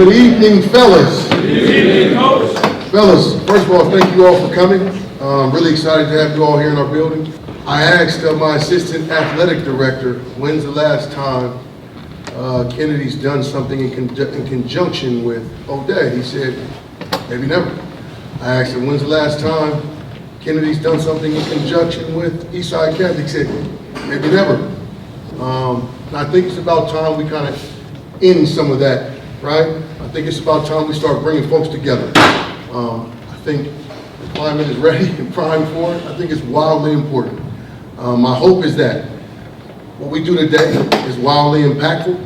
Good evening, fellas. Good evening, Coach. Fellas, first of all, thank you all for coming. I'm really excited to have you all here in our building. I asked my assistant athletic director, when's the last time Kennedy's done something in conjunction with O'Day? He said, maybe never. I asked him, when's the last time Kennedy's done something in conjunction with Eastside Catholic? He said, maybe never. I think it's about time we kind of end some of that, right? I think it's about time we start bringing folks together. I think the climate is ready and primed for it. I think it's wildly important. My hope is that what we do today is wildly impactful.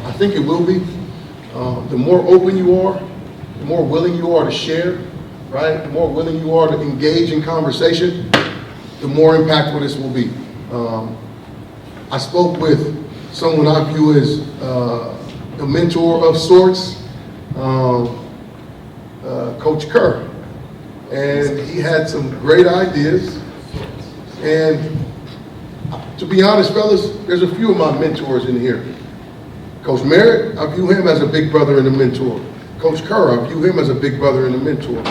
I think it will be. The more open you are, the more willing you are to share, right? The more willing you are to engage in conversation, the more impactful this will be. I spoke with someone I view as a mentor of sorts, Coach Kerr, and he had some great ideas. And to be honest, fellas, there's a few of my mentors in here. Coach Merritt, I view him as a big brother and a mentor. Coach Kerr, I view him as a big brother and a mentor.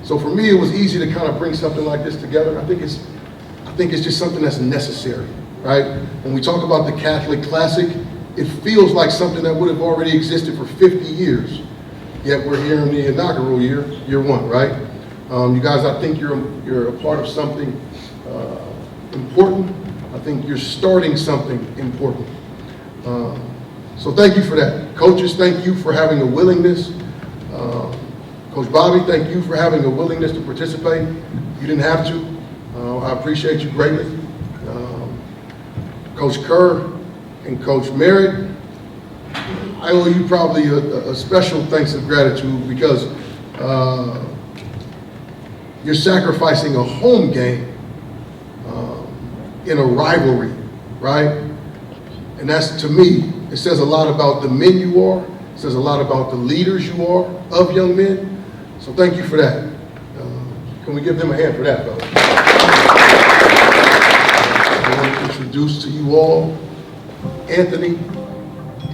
So for me, it was easy to kind of bring something like this together. I think it's just something that's necessary, right? When we talk about the Catholic Classic, it feels like something that would have already existed for 50 years. Yet we're here in the inaugural year one, right? You guys, I think you're a part of something important. I think you're starting something important. So thank you for that. Coaches, thank you for having a willingness. Coach Bobby, thank you for having a willingness to participate. You didn't have to. I appreciate you greatly. Coach Kerr and Coach Merritt, I owe you probably a special thanks of gratitude because you're sacrificing a home game in a rivalry, right? And that's, to me, it says a lot about the men you are. It says a lot about the leaders you are of young men. So thank you for that. Can we give them a hand for that, fellas? I want to introduce to you all Anthony,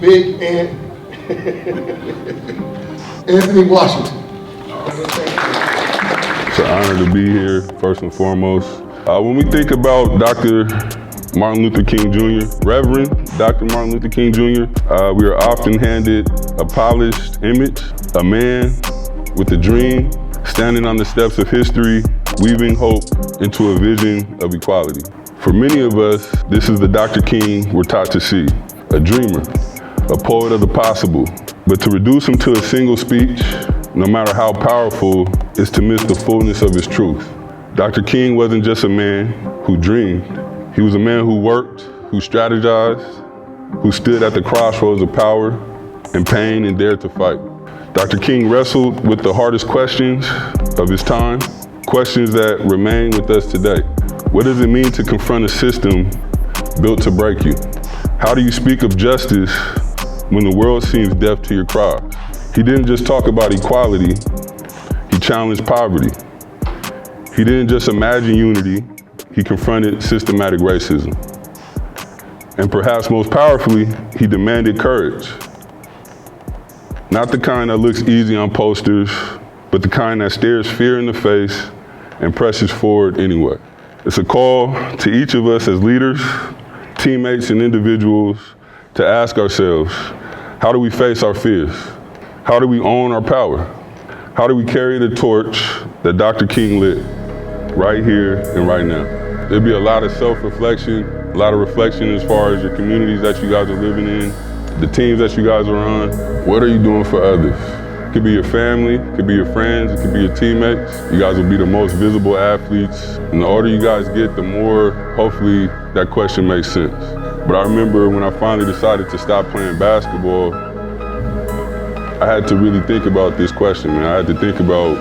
Big Ant, Anthony Washington. It's an honor to be here, first and foremost. When we think about Dr. Martin Luther King Jr., Reverend Dr. Martin Luther King Jr., we are often handed a polished image, a man with a dream, standing on the steps of history, weaving hope into a vision of equality. For many of us, this is the Dr. King we're taught to see, a dreamer, a poet of the possible. But to reduce him to a single speech, no matter how powerful, is to miss the fullness of his truth. Dr. King wasn't just a man who dreamed. He was a man who worked, who strategized, who stood at the crossroads of power and pain and dared to fight. Dr. King wrestled with the hardest questions of his time, questions that remain with us today. What does it mean to confront a system built to break you? How do you speak of justice when the world seems deaf to your cries? He didn't just talk about equality, he challenged poverty. He didn't just imagine unity, he confronted systematic racism. And perhaps most powerfully, he demanded courage. Not the kind that looks easy on posters, but the kind that stares fear in the face and presses forward anyway. It's a call to each of us as leaders, teammates, and individuals to ask ourselves, how do we face our fears? How do we own our power? How do we carry the torch that Dr. King lit right here and right now? There'll be a lot of self-reflection, a lot of reflection as far as your communities that you guys are living in, the teams that you guys are on. What are you doing for others? It could be your family, it could be your friends, it could be your teammates. You guys will be the most visible athletes. And the older you guys get, the more, hopefully, that question makes sense. But I remember when I finally decided to stop playing basketball, I had to really think about this question, man. I had to think about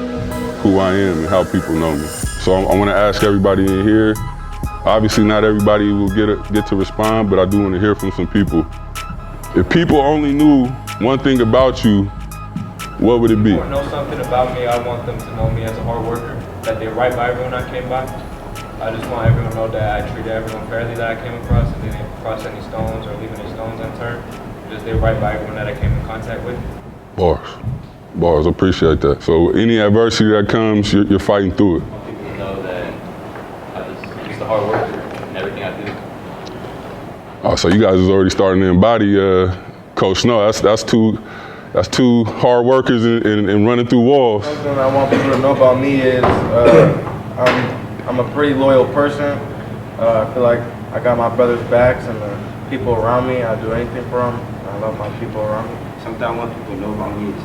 who I am and how people know me. So I want to ask everybody in here. Obviously, not everybody will get to respond, but I do want to hear from some people. If people only knew one thing about you, what would it be? If people know something about me, I want them to know me as a hard worker, that they're right by everyone I came by. I just want everyone to know that I treated everyone fairly that I came across and didn't cross any stones or leave any stones unturned. Just they're right by everyone that I came in contact with. Bars, appreciate that. So any adversity that comes, you're fighting through it. I want people to know that I'm just a hard worker in everything I do. Oh, so you guys is already starting to embody Coach Snow. That's two hard workers and running through walls. Something I want people to know about me is I'm a pretty loyal person. I feel like I got my brother's backs and the people around me. I do anything for them. I love my people around me. Something I want people to know about me is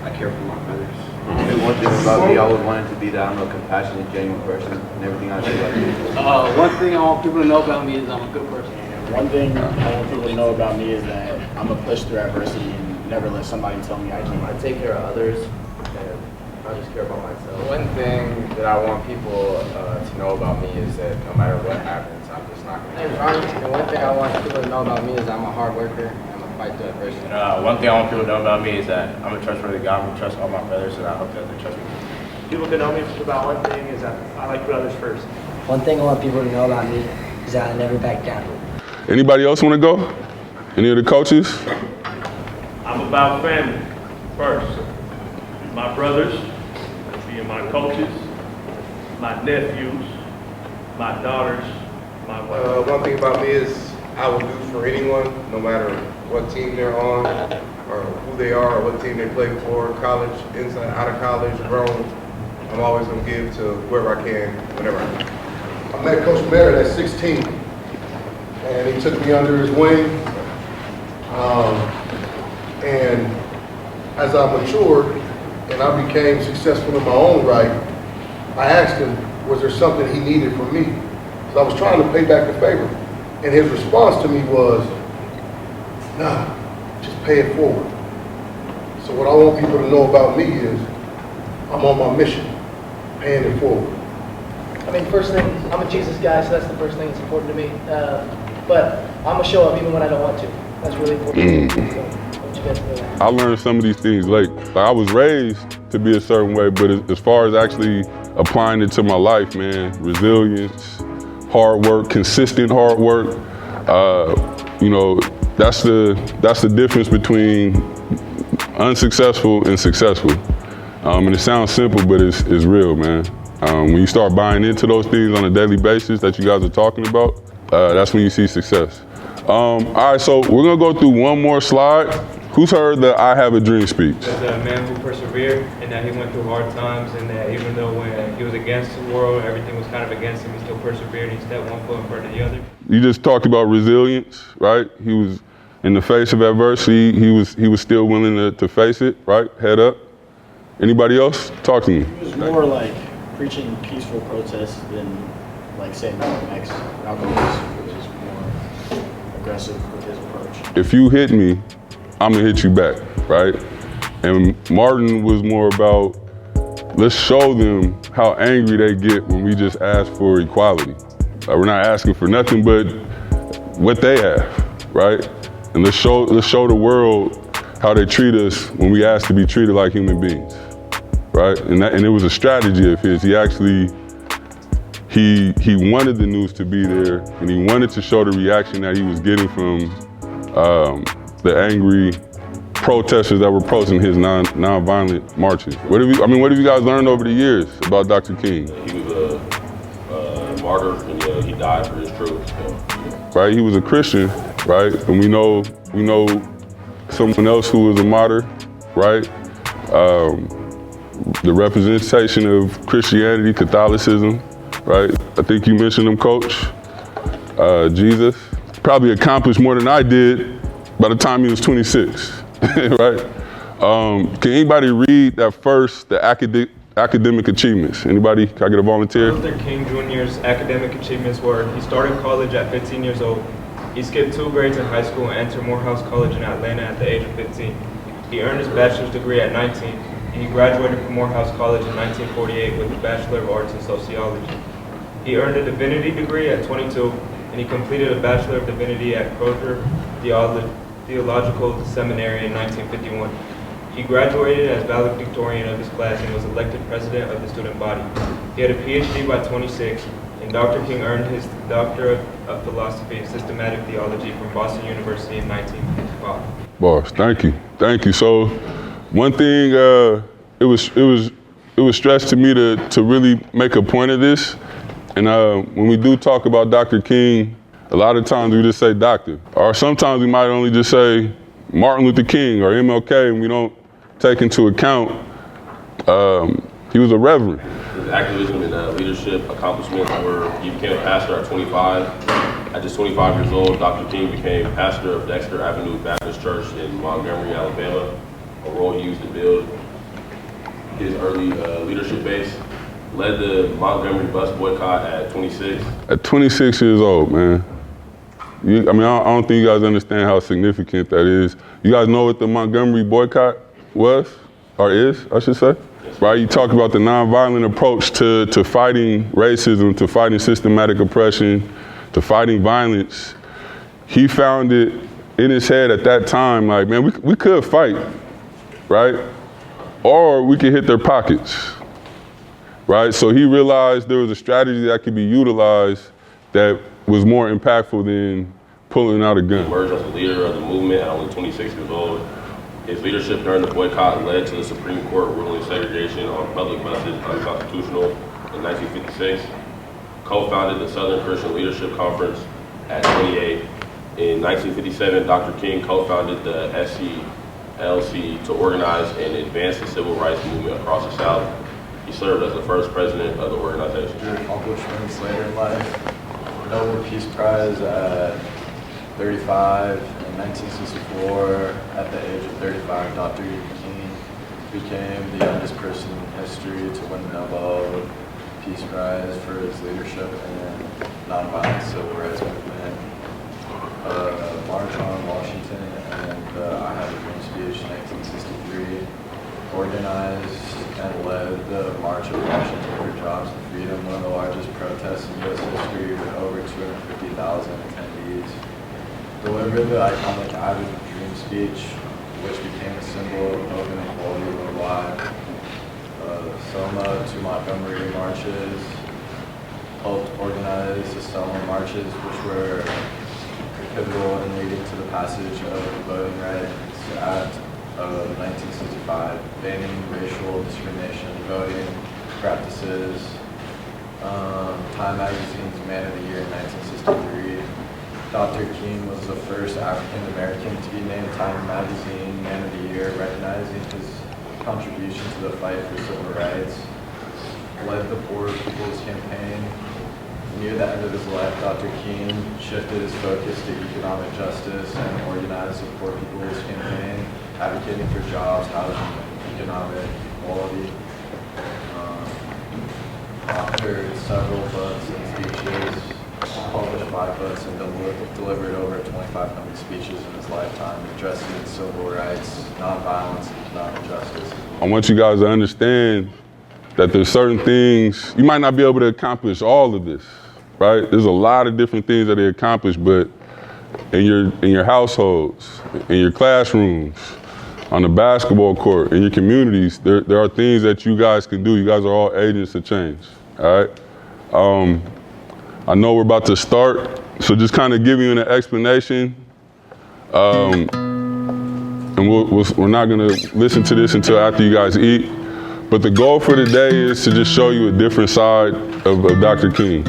I care for my brothers. And one thing about me, I always wanted to be that I'm a compassionate, genuine person in everything I do. One thing I want people to know about me is I'm a good person. One thing I want people to know about me is that I'm a push through adversity and never let somebody tell me I can't. I take care of others, and I just care about myself. One thing that I want people to know about me is that no matter what happens, I'm just not going to. And one thing I want people to know about me is I'm a hard worker. I'm a fight through adversity. One thing I want people to know about me is that I'm a trustworthy guy. I'm going to trust all my brothers, and I hope that they trust me. People can know me about one thing is that I like to put others first. One thing I want people to know about me is that I never back down. Anybody else want to go? Any of the coaches? I'm about family first. My brothers, being my coaches, my nephews, my daughters, my wife. One thing about me is I will do for anyone, no matter what team they're on, or who they are, or what team they play for, college, inside, out of college, grown. I'm always going to give to whoever I can, whenever I can. I met Coach Merritt at 16, and he took me under his wing. And as I matured and I became successful in my own right, I asked him, was there something he needed from me? Because I was trying to pay back the favor. And his response to me was, nah, just pay it forward. So what I want people to know about me is I'm on my mission, paying it forward. I mean, first thing, I'm a Jesus guy, so that's the first thing that's important to me. But I'm going to show up even when I don't want to. That's really important. So, I want you guys to know that. I learned some of these things late. Like, I was raised to be a certain way, but as far as actually applying it to my life, man, resilience, hard work, consistent hard work, you know, that's the difference between unsuccessful and successful. And it sounds simple, but it's real, man. When you start buying into those things on a daily basis that you guys are talking about, that's when you see success. All right, so we're gonna go through one more slide. Who's heard the I Have a Dream speech? As a man who persevered, and that he went through hard times, and that even though when he was against the world, everything was kind of against him, he still persevered, he stepped one foot in front of the other. You just talked about resilience, right? He was in the face of adversity, he was still willing to face it, right? Head up. Anybody else? Talk to me. It was more like preaching peaceful protests than like saying Malcolm X, which is more aggressive with his approach. If you hit me, I'm gonna hit you back, right? And Martin was more about, let's show them how angry they get when we just ask for equality. We're not asking for nothing but what they have, right? And let's show the world how they treat us when we ask to be treated like human beings, right? And it was a strategy of his. He actually, he wanted the news to be there, and he wanted to show the reaction that he was getting from the angry protesters that were protesting his non-violent marches. What have you guys learned over the years about Dr. King? He was a martyr, and he died for his truth. So. Right, he was a Christian, right? And we know someone else who was a martyr, right? The representation of Christianity, Catholicism, right? I think you mentioned him, Coach. Jesus probably accomplished more than I did by the time he was 26, right? Can anybody read that first, the academic achievements? Anybody, can I get a volunteer? Luther King Jr.'s academic achievements were, he started college at 15 years old. He skipped 2 grades in high school and entered Morehouse College in Atlanta at the age of 15. He earned his bachelor's degree at 19. And he graduated from Morehouse College in 1948 with a Bachelor of Arts in Sociology. He earned a divinity degree at 22, and he completed a Bachelor of Divinity at Crozer Theological Seminary in 1951. He graduated as valedictorian of his class and was elected president of the student body. He had a PhD by 26, and Dr. King earned his Doctor of Philosophy and Systematic Theology from Boston University in 19 5. Boss, thank you. So, one thing it was stressed to me to really make a point of this, and when we do talk about Dr. King, a lot of times we just say doctor, or sometimes we might only just say Martin Luther King or MLK, and we don't take into account he was a reverend. His activism and leadership accomplishments were, he became a pastor at 25. At just 25 years old, Dr. King became pastor of Dexter Avenue Baptist Church in Montgomery, Alabama, a role he used to build his early leadership base. Led the Montgomery bus boycott at 26. At 26 years old, man. I don't think you guys understand how significant that is. You guys know what the Montgomery boycott was, or is, I should say? Right, you talk about the nonviolent approach to fighting racism, to fighting systematic oppression, to fighting violence. He found it in his head at that time, like, man, we could fight, right? Or we could hit their pockets, right? So he realized there was a strategy that could be utilized that was more impactful than pulling out a gun. He emerged as a leader of the movement at only 26 years old. His leadership during the boycott led to the Supreme Court ruling segregation on public buses unconstitutional in 1956. Co-founded the Southern Christian Leadership Conference at 28. In 1957, Dr. King co-founded the SCLC to organize and advance the civil rights movement across the South. He served as the first president of the organization. Your accomplishments later in life: Nobel Peace Prize at 35. In 1964, at the age of 35, Dr. King became the youngest person in history to win the Nobel Peace Prize for his leadership in nonviolent civil rights movement. March on Washington and I Have a Dream speech in 1963. Organized and led the March of Washington for Jobs and Freedom, one of the largest protests in U.S. history with over 250,000 attendees. Delivered the iconic I Have a Dream speech, which became a symbol of hope and equality worldwide. Selma to Montgomery marches, helped organize the Selma marches, which were pivotal in leading to the passage of the Voting Rights Act of 1965, banning racial discrimination in voting practices. Time Magazine's Man of the Year in 1963. Dr. King was the first African American to be named Time Magazine Man of the Year, recognizing his contribution to the fight for civil rights. Led the Poor People's Campaign. Near the end of his life, Dr. King shifted his focus to economic justice and organized the Poor People's Campaign, advocating for jobs, housing, and economic equality. Authored several books and speeches, published 5 books, and delivered over 2,500 speeches in his lifetime, addressing civil rights, nonviolence, and economic justice. I want you guys to understand that there's certain things, you might not be able to accomplish all of this, right? There's a lot of different things that they accomplish, but in your households, in your classrooms, on the basketball court, in your communities, there are things that you guys can do. You guys are all agents of change, all right? I know we're about to start, so just kind of giving you an explanation. And we're not gonna listen to this until after you guys eat. But the goal for today is to just show you a different side of Dr. King.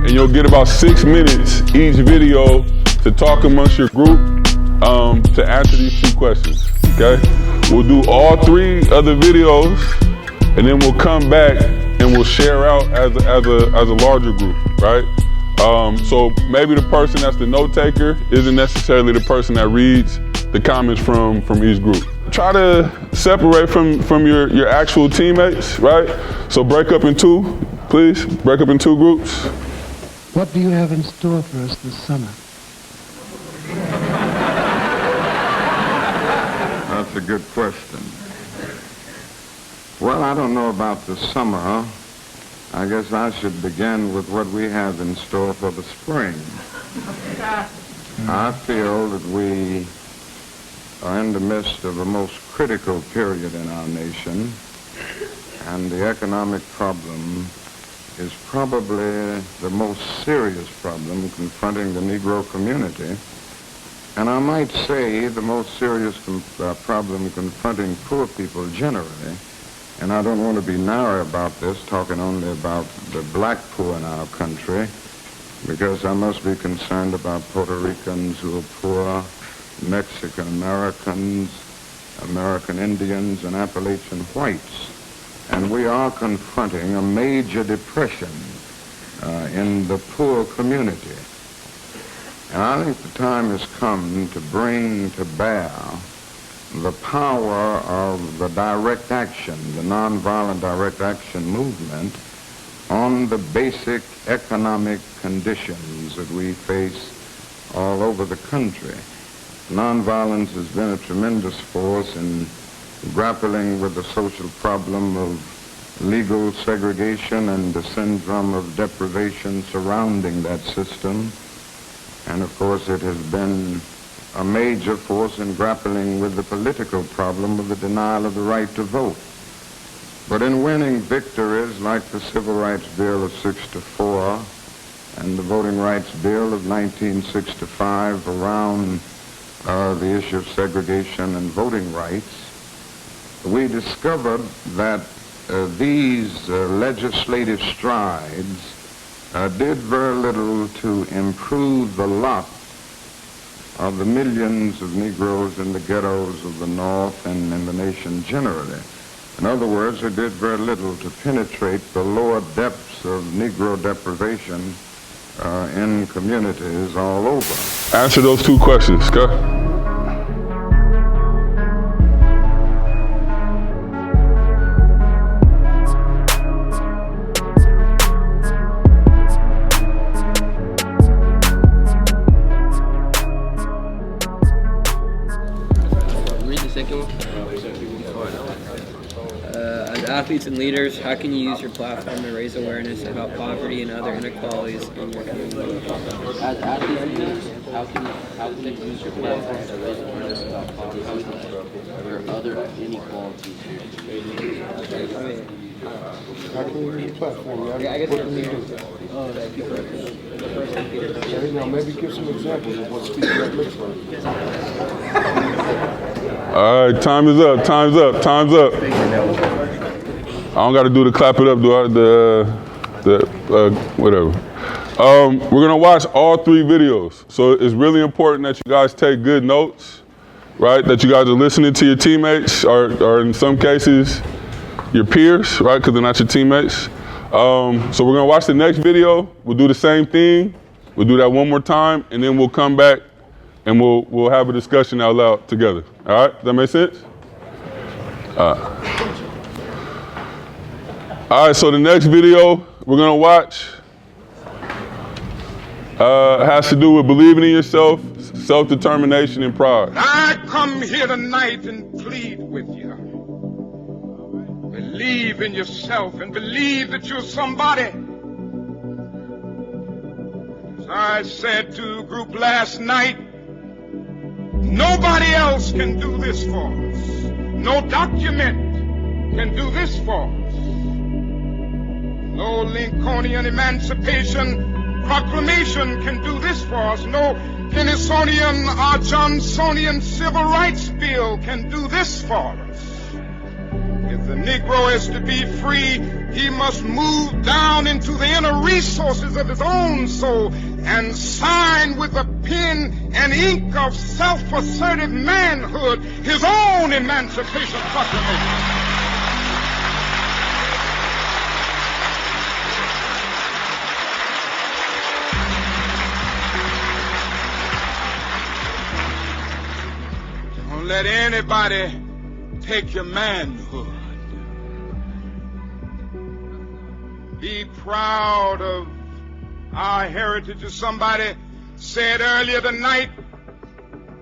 You'll get about 6 minutes each video to talk amongst your group to answer these 2 questions, okay? We'll do all 3 other videos and then we'll come back and we'll share out as a larger group, right? So maybe the person that's the note taker isn't necessarily the person that reads the comments from each group. Try to separate from your actual teammates, right? So break up in 2, please. Break up in 2 groups. What do you have in store for us this summer? That's a good question. Well, I don't know about the summer. I guess I should begin with what we have in store for the spring. I feel that we are in the midst of a most critical period in our nation, and the economic problem is probably the most serious problem confronting the Negro community. And I might say the most serious problem confronting poor people generally. And I don't want to be narrow about this, talking only about the black poor in our country, because I must be concerned about Puerto Ricans who are poor, Mexican Americans, American Indians, and Appalachian whites. And we are confronting a major depression in the poor community. And I think the time has come to bring to bear the power of the direct action, the nonviolent direct action movement on the basic economic conditions that we face all over the country. Nonviolence has been a tremendous force in grappling with the social problem of legal segregation and the syndrome of deprivation surrounding that system. And of course it has been a major force in grappling with the political problem of the denial of the right to vote. But in winning victories like the Civil Rights Bill of '64 and the Voting Rights Bill of 1965 around the issue of segregation and voting rights, we discovered that these legislative strides did very little to improve the lot of the millions of Negroes in the ghettos of the North and in the nation generally. In other words, it did very little to penetrate the lower depths of Negro deprivation in communities all over. Answer those two questions, go. As athletes and leaders, how can you use your platform to raise awareness about poverty and other inequalities in your community? As athletes and leaders, how can you use your platform to raise awareness about poverty or other inequalities in your community? How can you use the platform? What can you do? Okay, now maybe give some examples of what speaking up looks like. All right, time is up, time's up, time's up. I don't got to do the clap it up, do I? Whatever. We're going to watch all 3 videos. So it's really important that you guys take good notes, right? That you guys are listening to your teammates or in some cases, your peers, right? Because they're not your teammates. So we're going to watch the next video. We'll do the same thing. We'll do that one more time, and then we'll come back and we'll have a discussion out loud together. All right? Does that make sense? All right, so the next video we're going to watch has to do with believing in yourself, self-determination, and pride. I come here tonight and plead with you. Believe in yourself and believe that you're somebody. As I said to a group last night, nobody else can do this for us. No document can do this for us. No Lincolnian Emancipation Proclamation can do this for us. No Kennisonian or Johnsonian Civil Rights Bill can do this for us. If the Negro is to be free, he must move down into the inner resources of his own soul and sign with the pen and ink of self-assertive manhood his own Emancipation Proclamation. Don't let anybody take your manhood. Be proud of our heritage. As somebody said earlier tonight,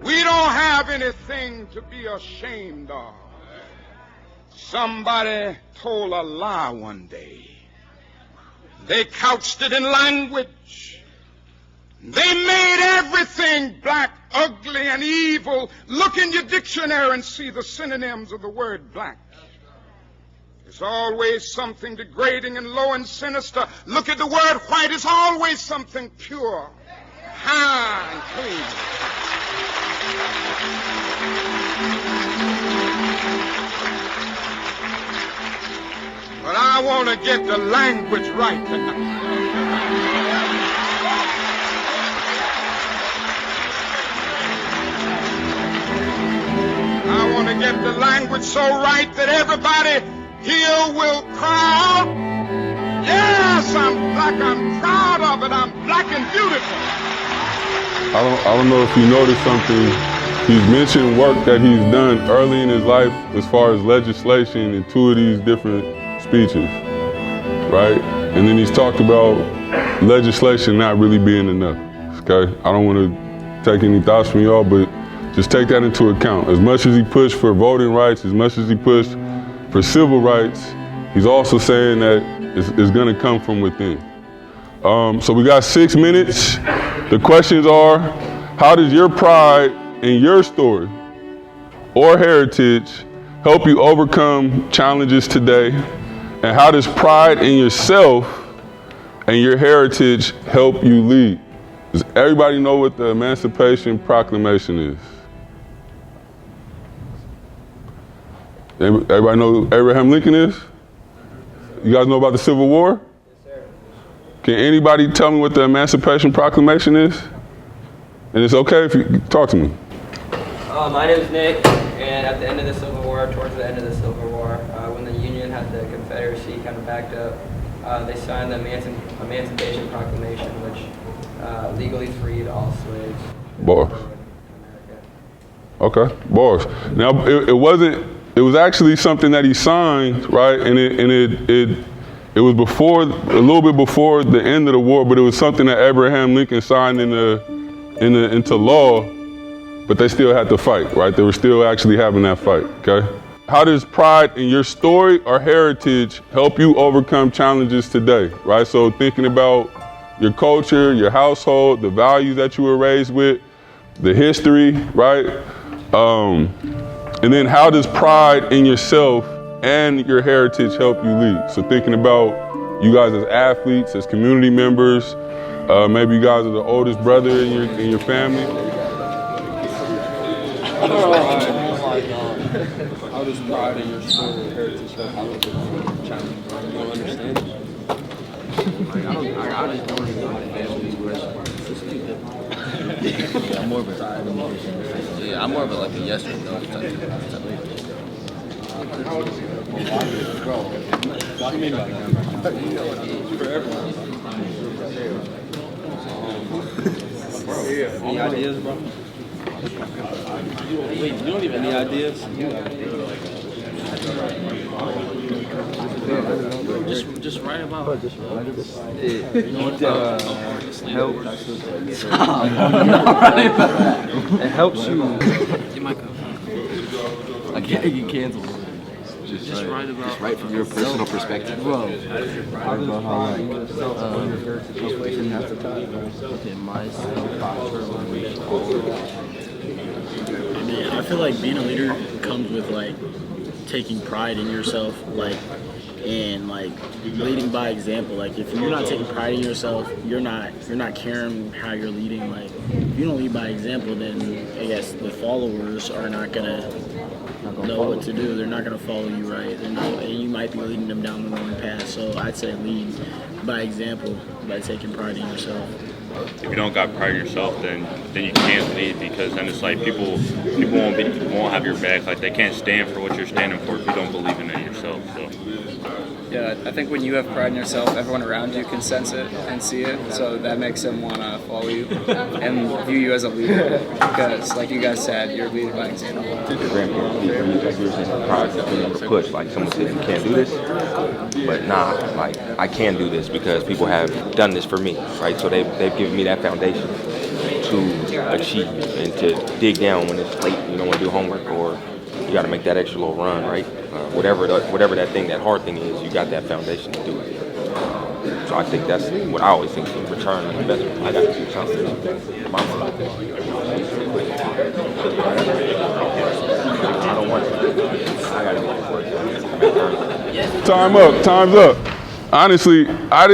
we don't have anything to be ashamed of. Somebody told a lie one day. They couched it in language. They made everything black, ugly, and evil. Look in your dictionary and see the synonyms of the word black. There's always something degrading and low and sinister. Look at the word white. It's always something pure, high, and clean. But I want to get the language right tonight. I want to get the language so right that everybody here will cry out, yes, I'm black, I'm proud of it, I'm black and beautiful. I don't know if you noticed something. He's mentioned work that he's done early in his life as far as legislation in 2 of these different speeches, right? And then he's talked about legislation not really being enough, okay? I don't want to take any thoughts from y'all, but just take that into account. As much as he pushed for voting rights, as much as he pushed for civil rights, he's also saying that it's gonna come from within. So we got 6 minutes. The questions are, how does your pride in your story or heritage help you overcome challenges today? And how does pride in yourself and your heritage help you lead? Does everybody know what the Emancipation Proclamation is? Everybody know who Abraham Lincoln is? You guys know about the Civil War? Yes, sir. Can anybody tell me what the Emancipation Proclamation is? And it's okay if you talk to me. My name is Nick, and at the end of the Civil War, towards the end of the Civil War, when the Union had the Confederacy kind of backed up, they signed the Emancipation Proclamation, which legally freed all slaves. Bars. Okay, bars. Now, it was actually something that he signed, right? And it was before, a little bit before the end of the war, but it was something that Abraham Lincoln signed into law, but they still had to fight, right? They were still actually having that fight, okay? How does pride in your story or heritage help you overcome challenges today, right? So thinking about your culture, your household, the values that you were raised with, the history, right? And then how does pride in yourself and your heritage help you lead? So thinking about you guys as athletes, as community members, maybe you guys are the oldest brother in your family. How does pride in your story and heritage help you overcome challenges? You don't understand? I just don't even understand these questions. Yeah, I'm more of a I'm more of a like a yes or no type. Bro, what do you mean by that? For everyone. Any ideas, bro? Wait, you don't even have any ideas? Just write about it. It helps you. You might go. I can't get canceled. Just write about. Just write from your personal perspective. Bro, how does I feel like being a leader comes with like taking pride in yourself, like, and like leading by example. Like if you're not taking pride in yourself, you're not caring how you're leading. Like if you don't lead by example, then I guess the followers are not gonna know what to do. They're not gonna follow you right. And you might be leading them down the wrong path. So I'd say lead by example, by taking pride in yourself. If you don't got pride in yourself, then you can't lead, because then it's like people won't have your back. Like they can't stand for what you're standing for if you don't believe in it yourself. So. Yeah, I think when you have pride in yourself, everyone around you can sense it and see it, so that makes them want to follow you and view you as a leader, because, like you guys said, you're leading by example. Push, like someone said, you can't do this, but nah, like I can do this because people have done this for me, right? So they've given me that foundation to achieve and to dig down when it's late, you don't want to do homework, or you got to make that extra little run, right? whatever that thing, that hard thing is, you got that foundation to do it. So I think that's what I always think is return on investment. I got to do something. I don't want to. I got to make it work. Time's up. Honestly, I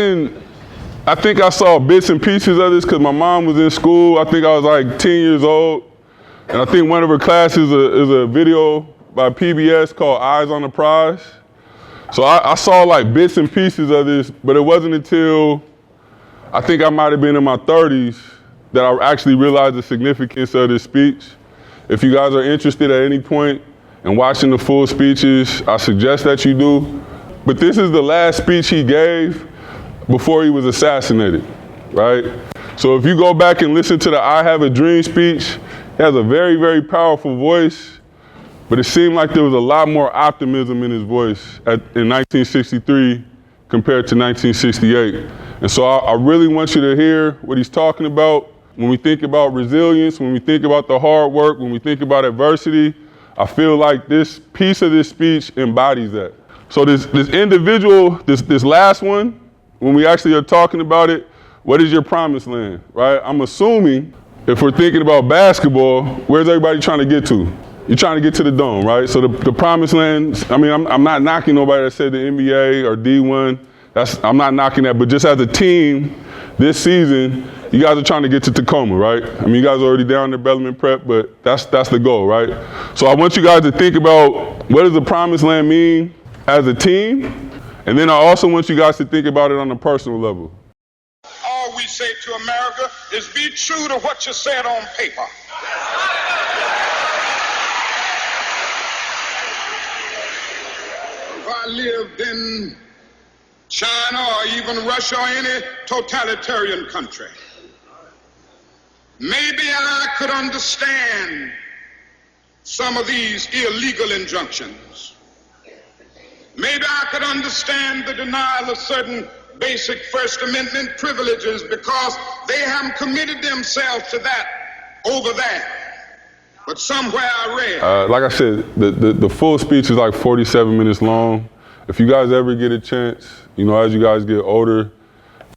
think I saw bits and pieces of this because my mom was in school. I think I was like 10 years old. And I think one of her classes is a video by PBS called Eyes on the Prize. So I saw like bits and pieces of this, but it wasn't until I think I might have been in my 30s that I actually realized the significance of this speech. If you guys are interested at any point in watching the full speeches, I suggest that you do. But this is the last speech he gave before he was assassinated, right? So if you go back and listen to the I Have a Dream speech, he has a very, very powerful voice. But it seemed like there was a lot more optimism in his voice in 1963 compared to 1968. And so I really want you to hear what he's talking about. When we think about resilience, when we think about the hard work, when we think about adversity, I feel like this piece of this speech embodies that. So this individual, this last one, when we actually are talking about it, what is your promised land, right? I'm assuming if we're thinking about basketball, where's everybody trying to get to? You're trying to get to the dome, right? So the promised land, I mean, I'm not knocking nobody that said the NBA or D1. I'm not knocking that, but just as a team this season, you guys are trying to get to Tacoma, right? I mean, you guys are already down to Bellarmine Prep, but that's the goal, right? So I want you guys to think about what does the promised land mean as a team? And then I also want you guys to think about it on a personal level. All we say to America is be true to what you said on paper. If I lived in China or even Russia or any totalitarian country, maybe I could understand some of these illegal injunctions. Maybe I could understand the denial of certain basic First Amendment privileges because they haven't committed themselves to that over there. But somewhere I read. Like I said, the full speech is like 47 minutes long. If you guys ever get a chance, you know, as you guys get older,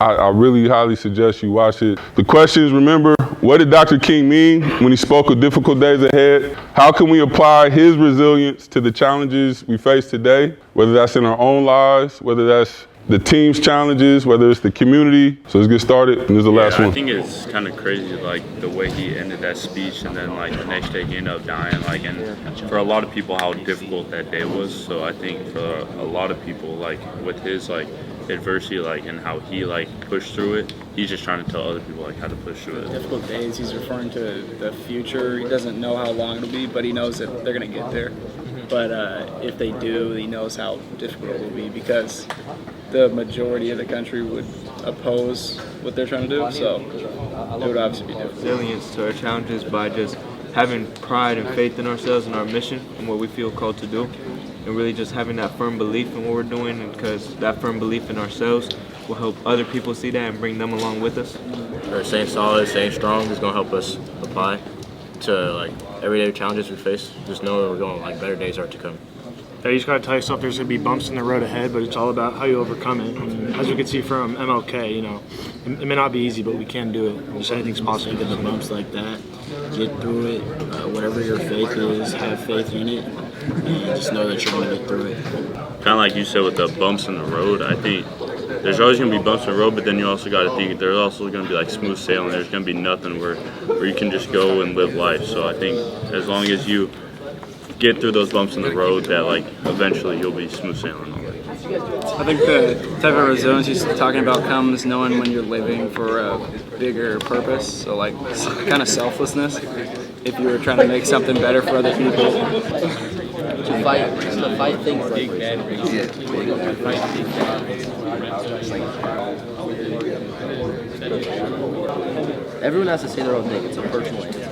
I really highly suggest you watch it. The question is, remember, what did Dr. King mean when he spoke of difficult days ahead? How can we apply his resilience to the challenges we face today, whether that's in our own lives, whether that's the team's challenges, whether it's the community? So let's get started, and this is the last one. I think it's kind of crazy, like, the way he ended that speech, and then, like, the next day he ended up dying, like, and for a lot of people, how difficult that day was. So I think for a lot of people, like, with his, like, adversity, like, and how he, like, pushed through it, he's just trying to tell other people, like, how to push through it. Difficult days, he's referring to the future. He doesn't know how long it'll be, but he knows that they're going to get there. But if they do, he knows how difficult it will be because the majority of the country would oppose what they're trying to do, so it would obviously be difficult. Resilience to our challenges by just having pride and faith in ourselves and our mission and what we feel called to do, and really just having that firm belief in what we're doing, and because that firm belief in ourselves will help other people see that and bring them along with us. Or staying solid, staying strong is going to help us apply to like everyday challenges we face. Just know that we're going, like, better days are to come. Yeah, you just got to tell yourself there's going to be bumps in the road ahead, but it's all about how you overcome it. And as we can see from MLK, you know, it may not be easy, but we can do it. Just anything's possible. Get the bumps like that, get through it. Whatever your faith is, have faith in it, and just know that you're going to get through it. Kind of like you said with the bumps in the road, I think there's always going to be bumps in the road, but then you also got to think there's also going to be like smooth sailing. There's going to be nothing where you can just go and live life. So I think as long as you get through those bumps in the road, that like eventually you'll be smooth sailing. I think the type of resilience he's talking about comes knowing when you're living for a bigger purpose. So like kind of selflessness. If you were trying to make something better for other people. To fight things like everyone has to say their own thing. It's a personal answer.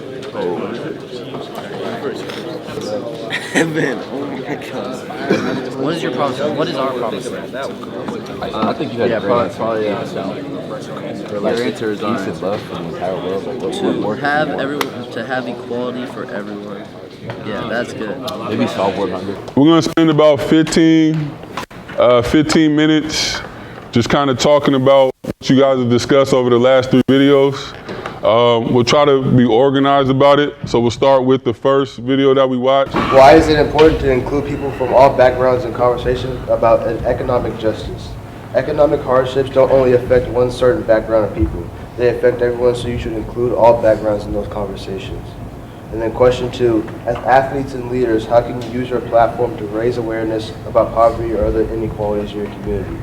Evan, oh my God. What is your promise? What is our promise? I think you had probably your answer is east and left from the entire world. To have equality for everyone. Yeah, that's good. Maybe software hungry. We're gonna spend about 15 minutes just kind of talking about what you guys have discussed over the last 3 videos. We'll try to be organized about it. So we'll start with the first video that we watched. Why is it important to include people from all backgrounds in conversations about economic justice? Economic hardships don't only affect one certain background of people. They affect everyone, so you should include all backgrounds in those conversations. And then question 2, as athletes and leaders, how can you use your platform to raise awareness about poverty or other inequalities in your community?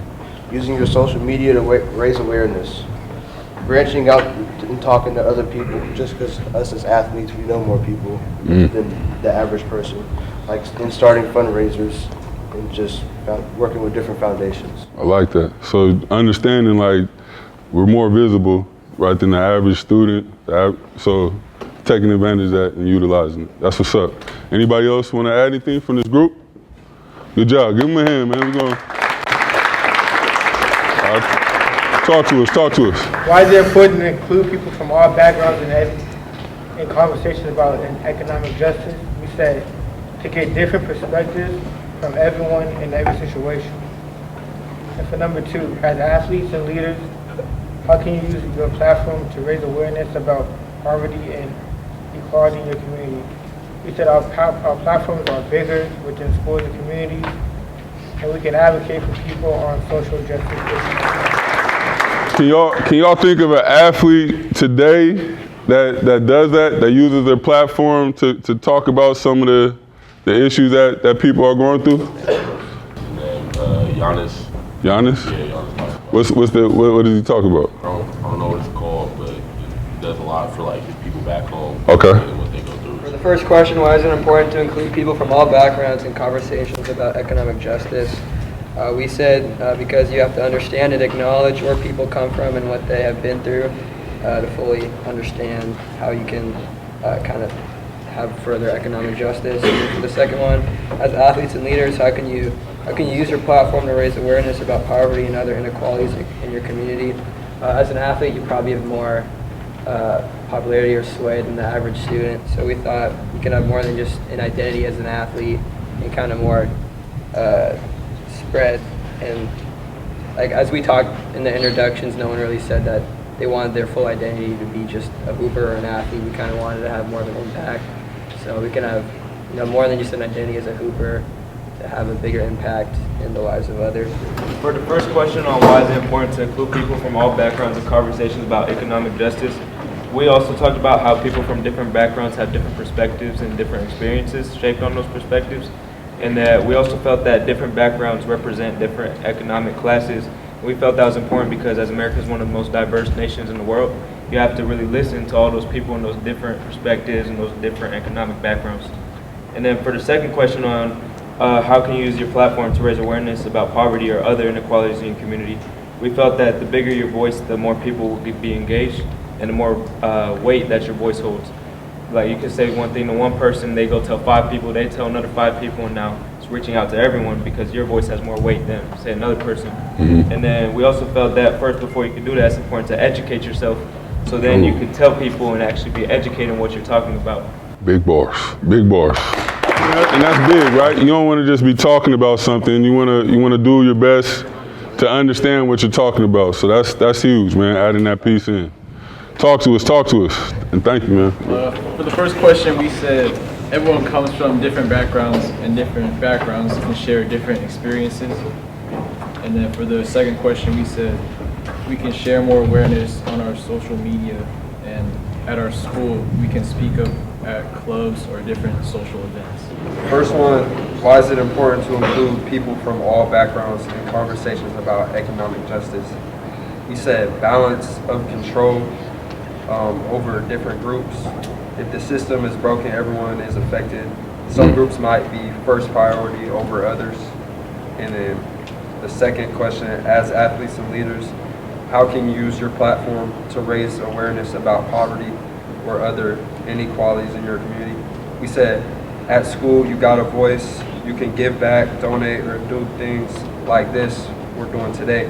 Using your social media to raise awareness. Branching out and talking to other people, just because us as athletes, we know more people than the average person. Like in starting fundraisers and just working with different foundations. I like that. So understanding like we're more visible, right, than the average student. So taking advantage of that and utilizing it. That's what's up. Anybody else want to add anything from this group? Good job. Give them a hand, man. We're going. Talk to us. Why is it important to include people from all backgrounds in conversations about economic justice? We said to get different perspectives from everyone in every situation. And for number 2, as athletes and leaders, how can you use your platform to raise awareness about poverty and equality in your community? We said our platforms are bigger within schools and communities, and we can advocate for people on social justice issues. Can y'all think of an athlete today that does that uses their platform to talk about some of the issues that people are going through? Giannis. Giannis? Yeah, Giannis. What does he talk about? I don't know what it's called, but he does a lot for like his people back home. Okay. And what they go through. For the first question, why is it important to include people from all backgrounds in conversations about economic justice? We said because you have to understand and acknowledge where people come from and what they have been through to fully understand how you can kind of have further economic justice. And for the second one, as athletes and leaders, how can you use your platform to raise awareness about poverty and other inequalities in your community? As an athlete, you probably have more popularity or sway than the average student. So we thought you can have more than just an identity as an athlete and kind of more spread. And like as we talked in the introductions, no one really said that they wanted their full identity to be just a hooper or an athlete. We kind of wanted to have more of an impact. So we can have more than just an identity as a hooper to have a bigger impact in the lives of others. For the first question on why is it important to include people from all backgrounds in conversations about economic justice, we also talked about how people from different backgrounds have different perspectives and different experiences shaped on those perspectives, and that we also felt that different backgrounds represent different economic classes. We felt that was important because as America is one of the most diverse nations in the world, you have to really listen to all those people and those different perspectives and those different economic backgrounds. And then for the second question on how can you use your platform to raise awareness about poverty or other inequalities in your community, we felt that the bigger your voice, the more people will be engaged and the more weight that your voice holds. Like you can say one thing to one person, they go tell 5 people, they tell another 5 people, and now it's reaching out to everyone because your voice has more weight than, say, another person. And then we also felt that first, before you can do that, it's important to educate yourself, so then you can tell people and actually be educated on what you're talking about. Big bars, big bars. And that's big, right? You don't want to just be talking about something. You want to do your best to understand what you're talking about. So that's huge, man, adding that piece in. Talk to us, and thank you, man. For the first question, we said everyone comes from different backgrounds, and different backgrounds can share different experiences. And then for the second question, we said we can share more awareness on our social media, and at our school, we can speak up at clubs or different social events. First one, why is it important to include people from all backgrounds in conversations about economic justice? We said balance of control over different groups. If the system is broken, everyone is affected. Some groups might be first priority over others. And then the second question, as athletes and leaders, how can you use your platform to raise awareness about poverty or other inequalities in your community? We said at school you got a voice, you can give back, donate, or do things like this we're doing today.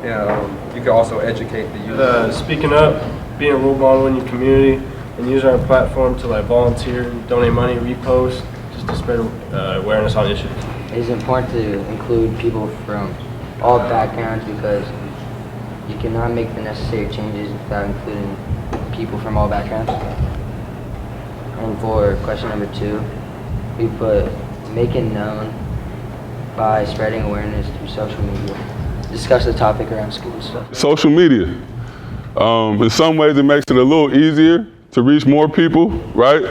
And you can also educate the youth. Speaking up, being a role model in your community, and use our platform to like volunteer, donate money, repost, just to spread awareness on issues. It is important to include people from all backgrounds because you cannot make the necessary changes without including people from all backgrounds. And for question number 2, we put make it known by spreading awareness through social media. Discuss the topic around school stuff. Social media. In some ways it makes it a little easier to reach more people, right?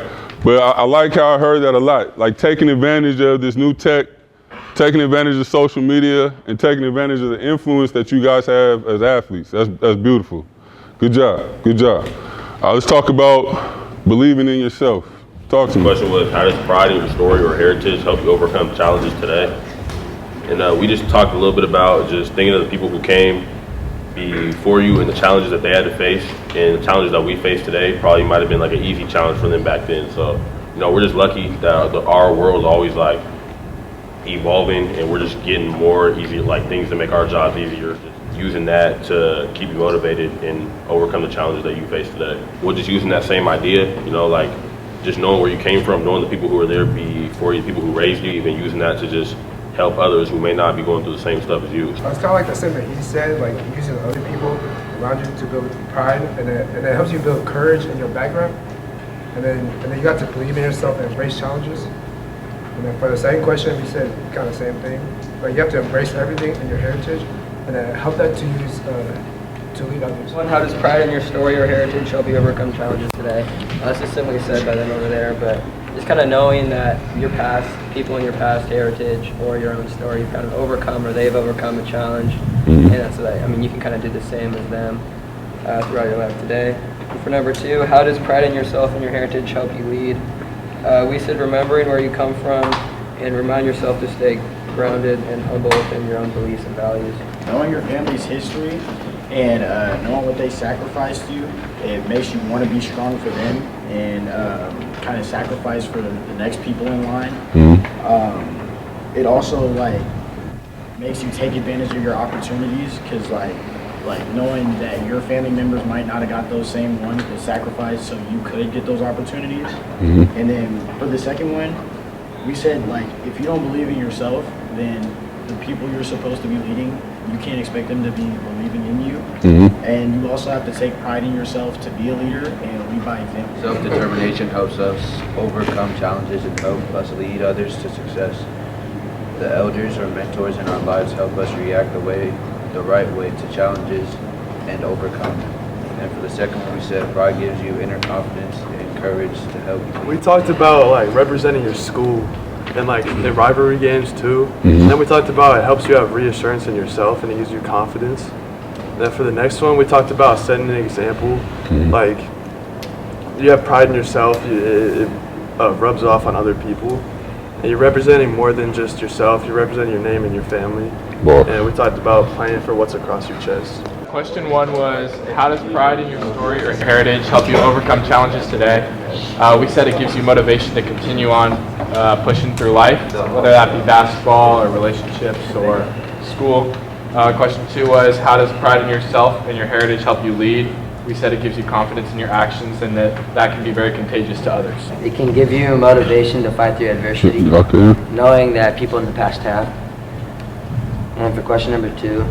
But I like how I heard that a lot. Like taking advantage of this new tech, taking advantage of social media, and taking advantage of the influence that you guys have as athletes. That's beautiful. Good job, good job. Let's talk about believing in yourself. Talk to me. The question was, how does pride in your story or heritage help you overcome challenges today? And we just talked a little bit about just thinking of the people who came before you and the challenges that they had to face, and the challenges that we face today probably might have been like an easy challenge for them back then. So, you know, we're just lucky that our world is always like evolving, and we're just getting more easier, like things to make our jobs easier. Just using that to keep you motivated and overcome the challenges that you face today. We're just using that same idea, you know, like just knowing where you came from, knowing the people who were there before you, people who raised you, even using that to just help others who may not be going through the same stuff as you. It's kind of like the same that he said, like using other people around you to build pride, and it helps you build courage in your background, and then you got to believe in yourself and embrace challenges. And then for the second question, we said kind of the same thing, but you have to embrace everything in your heritage, and then help that to use to lead others. How does pride in your story or heritage help you overcome challenges today? This is simply said by them over there, but just kind of knowing that your past, people in your past heritage or your own story, you've kind of overcome or they've overcome a challenge, and that's that. I mean, you can kind of do the same as them throughout your life today. And for number 2, how does pride in yourself and your heritage help you lead? We said remembering where you come from and remind yourself to stay grounded and humble within your own beliefs and values. Knowing your family's history and knowing what they sacrificed you, it makes you want to be strong for them and kind of sacrifice for the next people in line. It also like makes you take advantage of your opportunities because like knowing that your family members might not have got those same ones that sacrificed so you could get those opportunities. And then for the second one, we said like if you don't believe in yourself, then the people you're supposed to be leading, you can't expect them to be believing in you. And you also have to take pride in yourself to be a leader and lead by example. Self-determination helps us overcome challenges and help us lead others to success. The elders or mentors in our lives help us react the right way to challenges and overcome them. And for the second one, we said pride gives you inner confidence and courage to help you. We talked about like representing your school and like the rivalry games too. And then we talked about it helps you have reassurance in yourself and it gives you confidence. And then for the next one, we talked about setting an example. Like you have pride in yourself, it rubs off on other people. And you're representing more than just yourself, you're representing your name and your family. And we talked about playing for what's across your chest. Question 1 was, how does pride in your story or heritage help you overcome challenges today? We said it gives you motivation to continue on pushing through life, whether that be basketball or relationships or school. Question 2 was, how does pride in yourself and your heritage help you lead? We said it gives you confidence in your actions and that can be very contagious to others. It can give you motivation to fight through adversity, knowing that people in the past have. And for question number 2,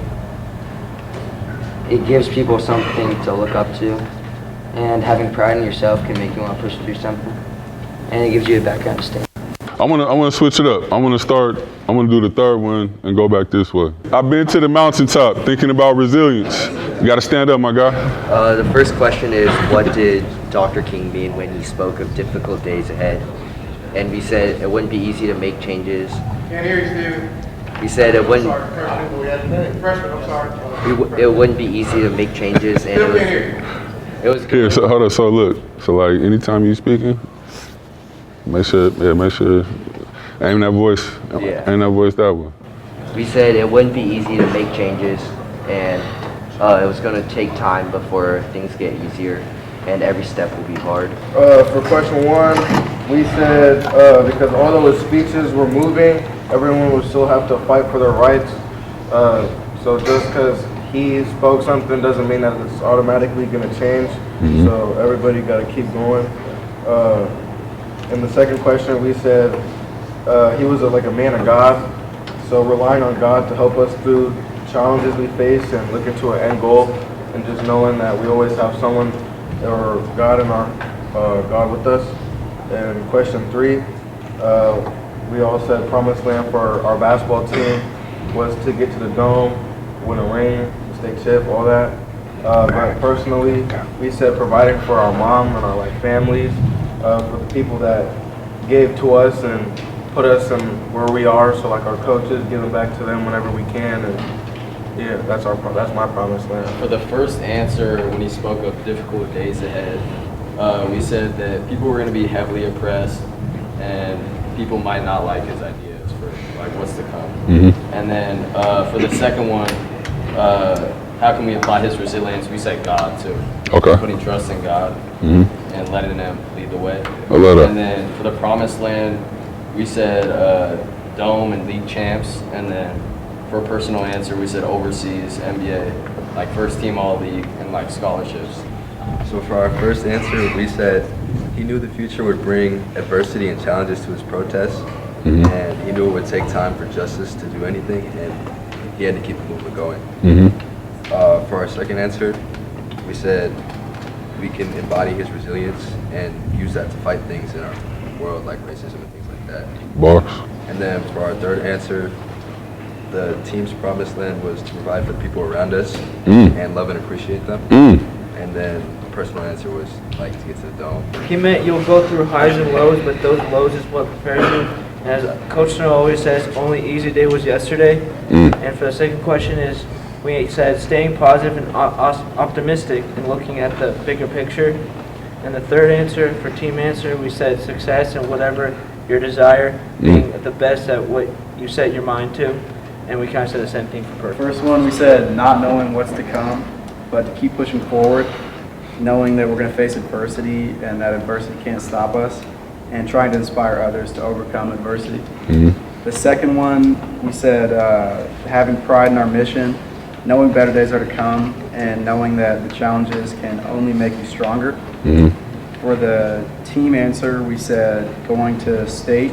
it gives people something to look up to, and having pride in yourself can make you want to push through something, and it gives you a background to stay. I want to switch it up. I'm going to do the third one and go back this way. I've been to the mountaintop thinking about resilience. You got to stand up, my guy. The first question is, what did Dr. King mean when he spoke of difficult days ahead? And we said it wouldn't be easy to make changes. Can't hear you, Steven. We said it wouldn't. Freshman, I'm sorry. It wouldn't be easy to make changes, and it was. Here, so hold on. So look, so like anytime you speaking, make sure aim that voice, aim that voice that way. We said it wouldn't be easy to make changes, and it was going to take time before things get easier, and every step will be hard. For question 1, we said because although the speeches were moving, everyone would still have to fight for their rights. So just because he spoke something doesn't mean that it's automatically going to change. So everybody got to keep going. In the second question, we said he was like a man of God. So relying on God to help us through challenges we face and looking to an end goal, and just knowing that we always have someone or God in our God with us. And question 3, we all said promised land for our basketball team was to get to the dome, win a ring, state chip, all that. But personally, we said providing for our mom and our families, for the people that gave to us and put us in where we are. So our coaches, giving back to them whenever we can, and yeah, that's my promised land. For the first answer, when he spoke of difficult days ahead, we said that people were going to be heavily oppressed, and people might not like his ideas for what's to come. And then for the second one, how can we apply his resilience? We say God too. Okay. Putting trust in God and letting them lead the way. I love that. And then for the promised land, we said dome and league champs. And then for a personal answer, we said overseas, NBA, first team all league, and scholarships. So for our first answer, we said he knew the future would bring adversity and challenges to his protests, and he knew it would take time for justice to do anything, and he had to keep the movement going. For our second answer, we said we can embody his resilience and use that to fight things in our world like racism and things like that. Bars. And then for our third answer, the team's promised land was to provide for the people around us and love and appreciate them. And then the personal answer was to get to the dome. He meant you'll go through highs and lows, but those lows is what prepares you. And as Coach Snow always says, only easy day was yesterday. And for the second question is, we said staying positive and optimistic and looking at the bigger picture. And the third answer, for team answer, we said success and whatever your desire, being the best at what you set your mind to. And we kind of said the same thing for purpose. First one, we said not knowing what's to come, but to keep pushing forward, knowing that we're going to face adversity and that adversity can't stop us, and trying to inspire others to overcome adversity. The second one, we said having pride in our mission, knowing better days are to come, and knowing that the challenges can only make you stronger. For the team answer, we said going to state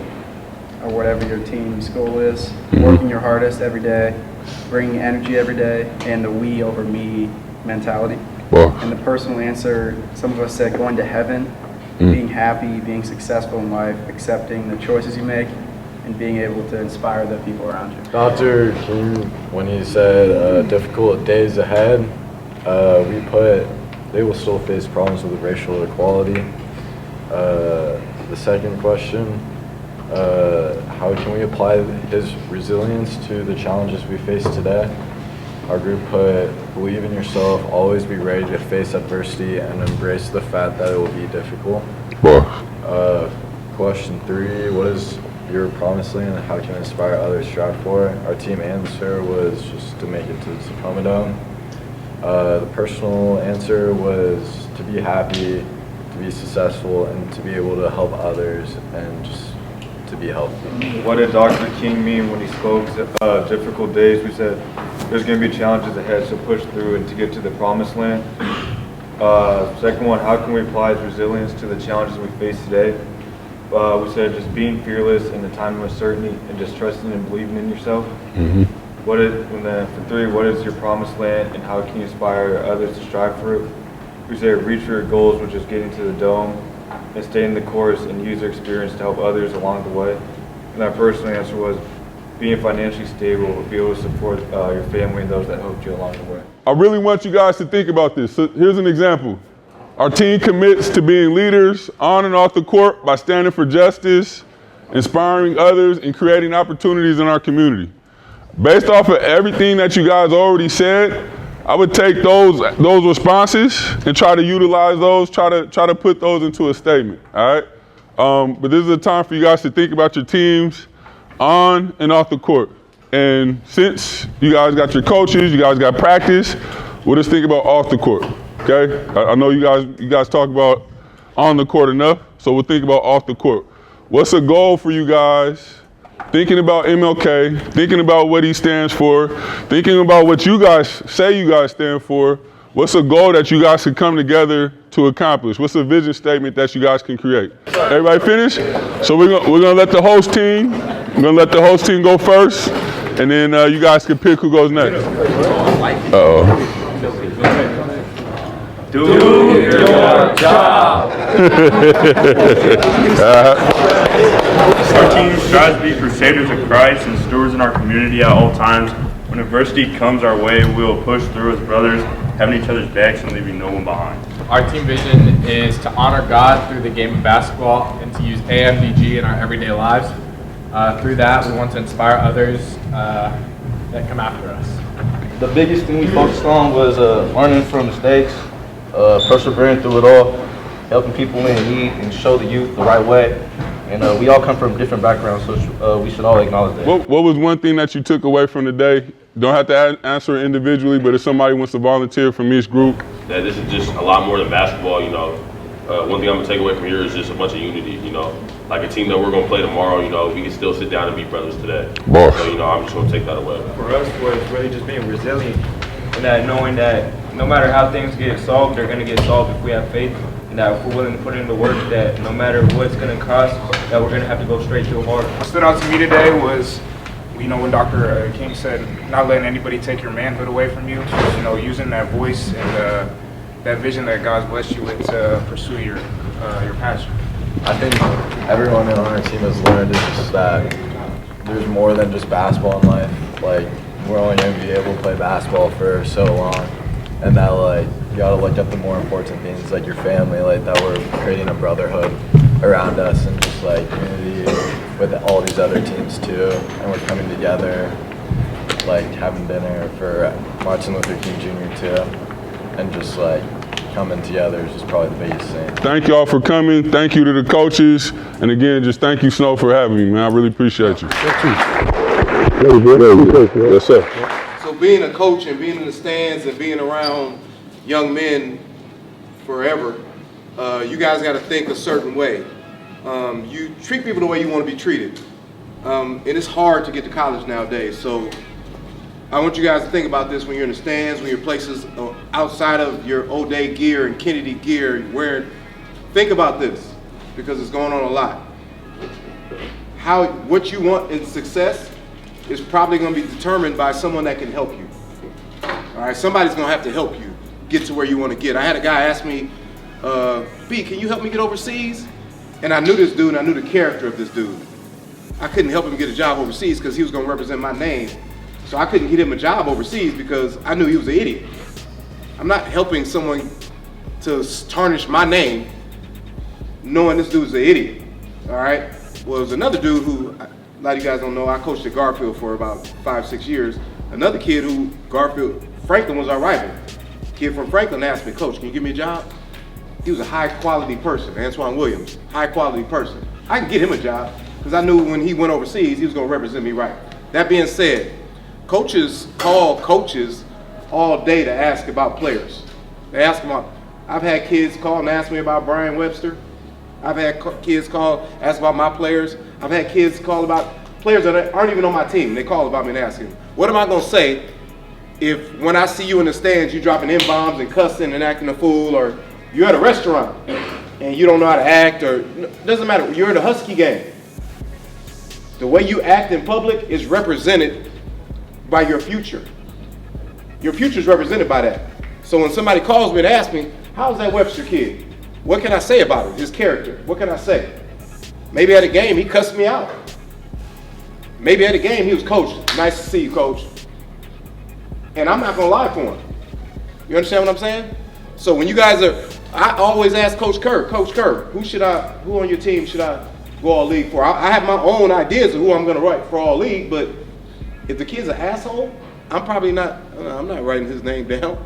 or whatever your team's goal is, working your hardest every day, bringing energy every day, and the we over me mentality. And the personal answer, some of us said going to heaven, being happy, being successful in life, accepting the choices you make, and being able to inspire the people around you. Dr. King, when he said difficult days ahead, we put they will still face problems with racial equality. The second question, how can we apply his resilience to the challenges we face today? Our group put, believe in yourself, always be ready to face adversity, and embrace the fact that it will be difficult. Question 3, what is your promised land and how can you inspire others to strive for it? Our team answer was just to make it to the Tacoma Dome. The personal answer was to be happy, to be successful, and to be able to help others and just to be healthy. What did Dr. King mean when he spoke difficult days? We said there's going to be challenges ahead, so push through and to get to the promised land. Second one, how can we apply his resilience to the challenges we face today? We said just being fearless in the time of uncertainty and just trusting and believing in yourself. And then for 3, what is your promised land and how can you inspire others to strive for it? We said reach for your goals, which is getting to the dome, and stay in the course and use your experience to help others along the way. And our personal answer was being financially stable, be able to support your family and those that helped you along the way. I really want you guys to think about this. So here's an example. Our team commits to being leaders on and off the court by standing for justice, inspiring others, and creating opportunities in our community. Based off of everything that you guys already said, I would take those responses and try to utilize those, try to put those into a statement, all right? But this is a time for you guys to think about your teams on and off the court. And since you guys got your coaches, you guys got practice, we'll just think about off the court, okay? I know you guys talk about on the court enough, so we'll think about off the court. What's a goal for you guys thinking about MLK, thinking about what he stands for, thinking about what you guys say you guys stand for. What's a goal that you guys can come together to accomplish? What's a vision statement that you guys can create? Everybody finished? So we're gonna let the host team. We're gonna let the host team go first, and then you guys can pick who goes next. Do your job. Our team strives to be crusaders of Christ and stewards in our community at all times. When adversity comes our way, we will push through as brothers, having each other's backs and leaving no one behind. Our team vision is to honor God through the game of basketball and to use AMDG in our everyday lives. Through that, we want to inspire others that come after us. The biggest thing we focused on was learning from mistakes, persevering through it all, helping people in need and show the youth the right way. And we all come from different backgrounds, so we should all acknowledge that. What was one thing that you took away from the day? Don't have to answer it individually, but if somebody wants to volunteer from each group. That this is just a lot more than basketball, you know. One thing I'm gonna take away from here is just a bunch of unity, you know. Like a team that we're gonna play tomorrow, you know, we can still sit down and be brothers today. So, you know, I'm just gonna take that away. For us, was really just being resilient and that knowing that no matter how things get solved, they're gonna get solved if we have faith. And that if we're willing to put in the work, that no matter what it's going to cost, that we're going to have to go straight to hard. What stood out to me today was, you know, when Dr. King said, not letting anybody take your manhood away from you, you know, using that voice and that vision that God's blessed you with to pursue your passion. I think everyone on our team has learned is just that there's more than just basketball in life. Like, we're only going to be able to play basketball for so long. And that, like, you gotta look at the more important things, like your family, like that we're creating a brotherhood around us and just like unity with all these other teams too. And we're coming together, like having dinner for Martin Luther King Jr. too. And just like coming together is just probably the biggest thing. Thank y'all for coming. Thank you to the coaches. And again, just thank you, Snow, for having me, man. I really appreciate you. Yes, sir. So being a coach and being in the stands and being around young men forever, you guys got to think a certain way. You treat people the way you want to be treated. And it's hard to get to college nowadays. So I want you guys to think about this when you're in the stands, when you're places outside of your O'Day gear and Kennedy gear wearing. Think about this because it's going on a lot. What you want in success is probably going to be determined by someone that can help you. All right, somebody's going to have to help you get to where you want to get. I had a guy ask me, B, can you help me get overseas? And I knew this dude, and I knew the character of this dude. I couldn't help him get a job overseas because he was going to represent my name. So I couldn't get him a job overseas because I knew he was an idiot. I'm not helping someone to tarnish my name knowing this dude's an idiot, all right? Well, there's another dude who, a lot of you guys don't know, I coached at Garfield for about 5-6 years. Another kid who, Franklin was our rival. Kid from Franklin asked me, Coach, can you give me a job? He was a high quality person, Antoine Williams, high quality person. I can get him a job because I knew when he went overseas, he was going to represent me right. That being said, coaches call coaches all day to ask about players. They ask them about, I've had kids call and ask me about Brian Webster. I've had kids call, ask about my players. I've had kids call about players that aren't even on my team. They call about me and ask me, what am I going to say if when I see you in the stands, you dropping M-bombs and cussing and acting a fool, or you're at a restaurant and you don't know how to act, or doesn't matter, you're at a Husky game. The way you act in public is represented by your future. Your future is represented by that. So when somebody calls me to ask me, how's that Webster kid? What can I say about him, his character? What can I say? Maybe at a game, he cussed me out. Maybe at a game, he was, Coach, nice to see you, Coach. And I'm not gonna lie for him. You understand what I'm saying? So when you guys I always ask Coach Kerr, who on your team should I go all league for? I have my own ideas of who I'm gonna write for all league, but if the kid's an asshole, I'm not writing his name down.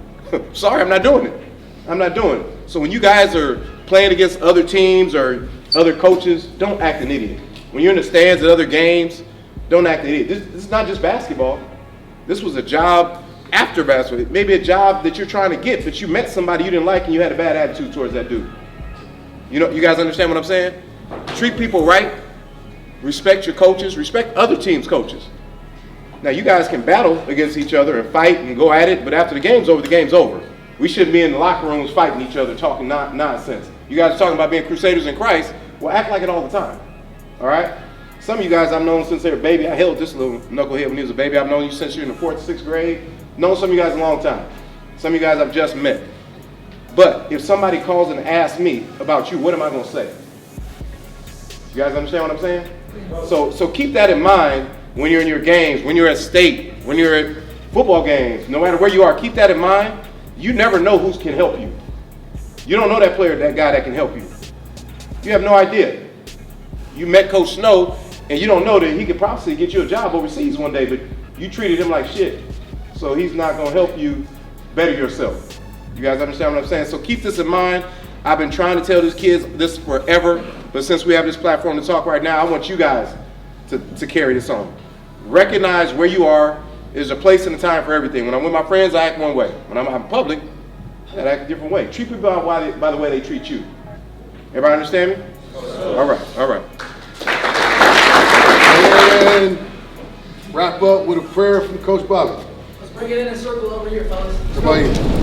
Sorry, I'm not doing it. I'm not doing it. So when you guys are playing against other teams or other coaches, don't act an idiot. When you're in the stands at other games, don't act an idiot. This is not just basketball. This was a job after basketball. Maybe a job that you're trying to get, but you met somebody you didn't like and you had a bad attitude towards that dude. You know, you guys understand what I'm saying? Treat people right respect your coaches, respect other teams' coaches. Now, you guys can battle against each other and fight and go at it, but after the game's over, the game's over. We shouldn't be in the locker rooms fighting each other, talking nonsense. You guys are talking about being crusaders in Christ. Well, act like it all the time, all right? Some of you guys I've known since they were a baby. I held this little knucklehead when he was a baby. I've known you since you're in the 4th, 6th grade. Known some of you guys a long time. Some of you guys I've just met. But if somebody calls and asks me about you, what am I going to say? You guys understand what I'm saying? So keep that in mind when you're in your games, when you're at state, when you're at football games, no matter where you are, keep that in mind. You never know who can help you. You don't know that player, that guy that can help you. You have no idea. You met Coach Snow, and you don't know that he could probably get you a job overseas one day, but you treated him like shit. So he's not going to help you better yourself. You guys understand what I'm saying? So keep this in mind. I've been trying to tell these kids this forever, but since we have this platform to talk right now, I want you guys to carry this on. Recognize where you are. There's a place and a time for everything. When I'm with my friends, I act one way. When I'm out in public, I act a different way. Treat people by the way they treat you. Everybody understand me? All right, all right. And wrap up with a prayer from Coach Bobby. Let's bring it in a circle over here, fellas. Come on in.